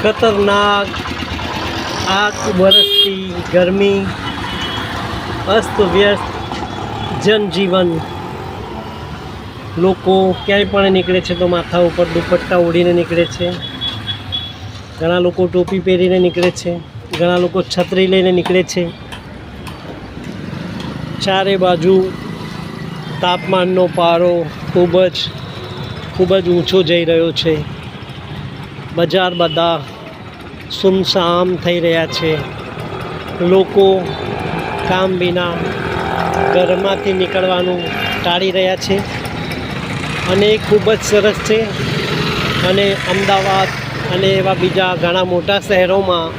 ખતરનાક આગ બરસતી ગરમી, અસ્ત વ્યસ્ત જનજીવન। લોકો ક્યાંય પણ નીકળે છે તો માથા ઉપર દુપટ્ટા ઓઢીને નીકળે છે। ઘણા લોકો ટોપી પહેરીને નીકળે છે, ઘણા લોકો છત્રી લઈને નીકળે છે। ચારે બાજુ તાપમાનનો પારો ખૂબ જ ઊંચો જઈ રહ્યો છે। બજાર બધા સુમસામ થઈ રહ્યા છે। લોકો કામ વિના ઘરમાંથી નીકળવાનું ટાળી રહ્યા છે અને એ ખૂબ જ સરસ છે। અને અમદાવાદ અને એવા બીજા ઘણા મોટા શહેરોમાં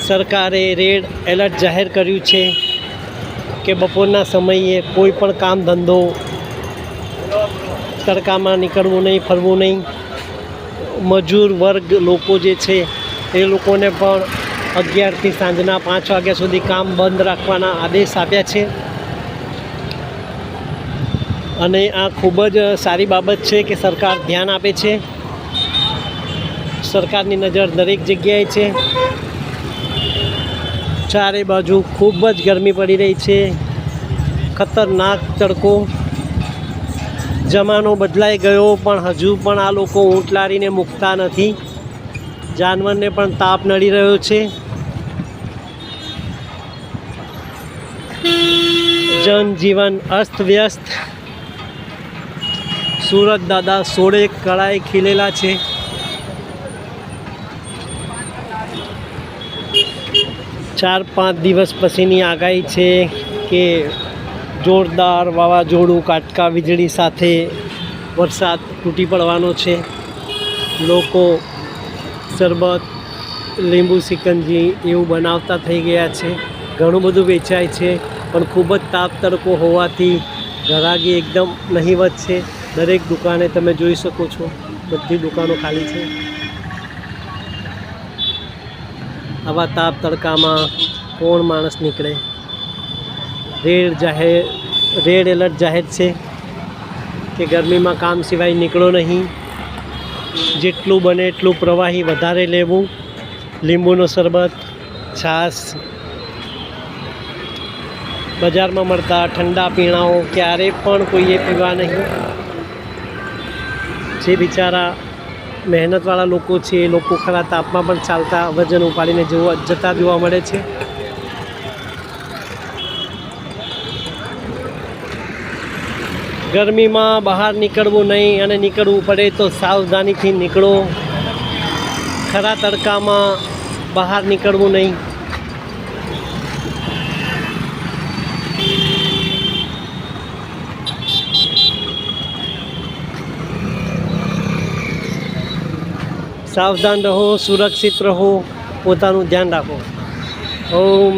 સરકારે રેડ એલર્ટ જાહેર કર્યું છે કે બપોરના સમયે કોઈ પણ કામ ધંધો તડકામાં નીકળવું નહીં, ફરવું નહીં। મજૂર વર્ગ લોકો જે છે એ લોકોને પણ 11થી સાંજના 5 વાગ્યા સુધી કામ બંધ રાખવાના આદેશ આપ્યા છે। અને આ ખૂબ જ સારી બાબત છે કે સરકાર ધ્યાન આપે છે। સરકારની નજર દરેક જગ્યાએ છે। ચારે બાજુ ખૂબ જ ગરમી પડી રહી છે, ખતરનાક તડકો। જમાનો બદલાઈ ગયો પણ હજુ પણ આ લોકો ઊંટ લારીને મૂકતા નથી। જાનવરને પણ તાપ નડી રહ્યો છે। જનજીવન અસ્તવ્યસ્ત। સુરત દાદા સોળે કળાએ ખીલેલા છે। ચાર પાંચ દિવસ પછીની આગાહી છે કે જોરદાર વાવાઝોડું, કાટકા વીજળી સાથે વરસાદ તૂટી પડવાનો છે। લોકો શરબત, લીંબુ સિકંજી એવું બનાવતા થઈ ગયા છે। ઘણું બધું વેચાય છે પણ ખૂબ જ તાપ તડકો હોવાથી ઘરાગી એકદમ નહીવત છે। દરેક દુકાને તમે જોઈ શકો છો, બધી દુકાનો ખાલી છે। આવા તાપ તડકામાં કોણ માણસ નીકળે? રેડ એલર્ટ જાહેર છે કે ગરમીમાં કામ સિવાય નીકળો નહીં। જેટલું બને એટલું પ્રવાહી વધારે લેવું, લીંબુનો શરબત, છાશ, બજારમાં મળતા ઠંડા પીણાઓ ક્યારેય પણ કોઈએ પીવા નહીં। જે બિચારા મહેનતવાળા લોકો છે એ લોકો ખરા તાપમાં પણ ચાલતા વજન ઉપાડીને જતા જોવા મળે છે। ગરમીમાં બહાર નીકળવું નહીં અને નીકળવું પડે તો સાવધાનીથી નીકળો। ખરા તડકામાં બહાર નીકળવું નહીં। સાવધાન રહો, સુરક્ષિત રહો, પોતાનું ધ્યાન રાખો। ઓમ